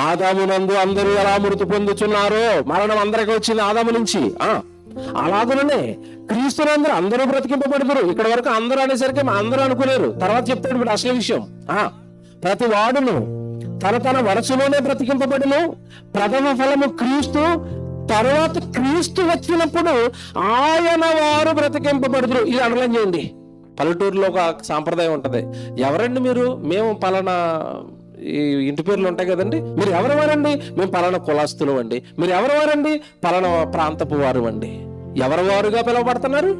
ఆదామునందు అందరూ ఎలా మృతి పొందుతున్నారో, మరణం అందరికీ వచ్చింది ఆదాము నుంచి, అలాగనే క్రీస్తునందరూ అందరూ బ్రతికింపబడతారు. ఇక్కడ వరకు అందరూ అనేసరికి అందరూ అనుకునేరు. తర్వాత చెప్తాడు ఇప్పుడు అసలు విషయం. ప్రతి వాడును తన తన వరసలోనే బ్రతికింపబడును. ప్రథమ ఫలము క్రీస్తు, తర్వాత క్రీస్తు వచ్చినప్పుడు ఆయన వారు బ్రతికింపబడుతురు. ఇది అండర్లైన్ చేయండి. పల్లెటూరులో ఒక సాంప్రదాయం ఉంటది. ఎవరండి మీరు? మేము పలానా ఈ ఇంటి పేర్లు ఉంటాయి కదండి. మీరు ఎవరు వారండి? మేము పలానా కులస్తులు అండి. మీరు ఎవరు వారండి? పలానా ప్రాంతపు వారు అండి. ఎవరి వారుగా పిలువబడుతున్నారు?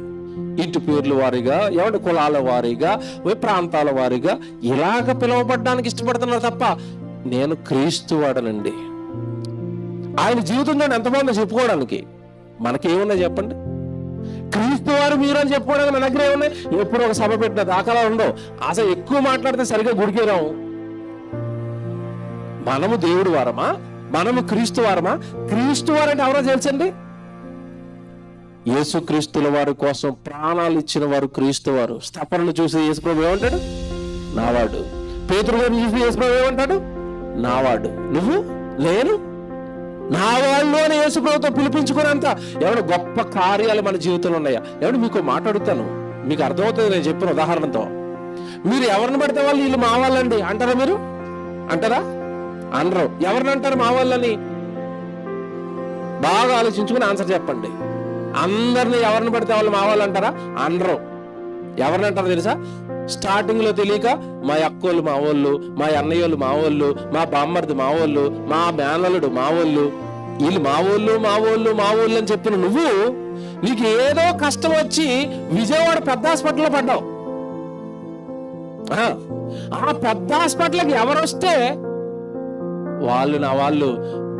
ఇంటి పేర్లు వారిగా, ఎవరి కులాల వారిగా, ప్రాంతాల వారిగా ఇలాగ పిలువబడడానికి ఇష్టపడుతున్నారు తప్ప నేను క్రీస్తు వాడనండి. ఆయన జీవితం చూడండి ఎంత బాగుందో చెప్పుకోవడానికి. మనకేమున్నాయి చెప్పండి? క్రీస్తు వారు మీరు అని చెప్పుకోవడానికి మన దగ్గర ఏమున్నాయి? ఎప్పుడు ఒక సభ పెట్టిన దాఖలా ఉండవు. అసలు ఎక్కువ మాట్లాడితే సరిగ్గా గుడికి రావు. మనము దేవుడు వారమా? మనము క్రీస్తు వారమా? క్రీస్తు వారంటే ఎవరో తెలుసండి? యేసు క్రీస్తుల వారి కోసం ప్రాణాలు ఇచ్చిన వారు క్రీస్తు వారు. స్తపనలు చూసి యేసుప్రభు ఏమంటాడు? నావాడు. పేతురు గారిని చూసి యేసుప్రభు ఏమంటాడు? నావాడు. నువ్వు, నేను, నా వాళ్ళు అని యేసుప్రభుతో పిలిపించుకున్నంత ఏమైనా గొప్ప కార్యాలు మన జీవితంలో ఉన్నాయా? ఏమన్నా మీకు మాట్లాడుతాను, మీకు అర్థమవుతుంది నేను చెప్పిన ఉదాహరణతో. మీరు ఎవరిని పడితే వాళ్ళు వీళ్ళు మా వాళ్ళండి అంటారా? మీరు అంటారా? అనరు. ఎవరిని అంటారు మా వాళ్ళని? బాగా ఆలోచించుకుని ఆన్సర్ చెప్పండి. అందరిని ఎవరిని పడితే వాళ్ళు మా వాళ్ళు అంటారా? అనరు. ఎవరిని అంటారు తెలుసా? స్టార్టింగ్ లో తెలియక మా అక్కోళ్ళు మా వాళ్ళు, మా అన్నయ్యోళ్ళు మా వాళ్ళు, మా బామ్మర్ది మా వాళ్ళు, మా మేనల్లుడు మా వాళ్ళు, వీళ్ళు మా వాళ్ళు మా వాళ్ళు మా వాళ్ళు అని చెప్పిన నువ్వు, నీకు ఏదో కష్టం వచ్చి విజయవాడ పెద్ద హాస్పిటల్లో పడ్డావు. ఆ పెద్ద హాస్పిటల్కి ఎవరు వస్తే వాళ్ళు నా వాళ్ళు,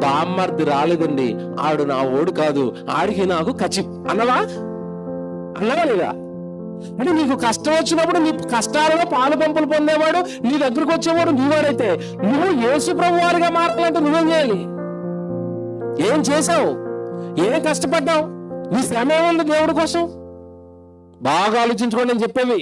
బామ్మర్ది రాలేదండి, ఆడు నా ఓడు కాదు, ఆడికి నాకు కచి అన్నవా? అన్నవా లేదా? అంటే నీకు కష్టం వచ్చినప్పుడు నీ కష్టాలలో పాలు పంపులు పొందేవాడు నీ దగ్గరకు వచ్చేవాడు నీవాడైతే, నువ్వు యేసు ప్రభు వారిగా మారాలంటే నువ్వేం చేయాలి? ఏం చేసావు? ఏం కష్టపడ్డావు? నీ శ్రమ ఏముంది దేవుడి కోసం? బాగా ఆలోచించుకోండి నేను చెప్పేవి.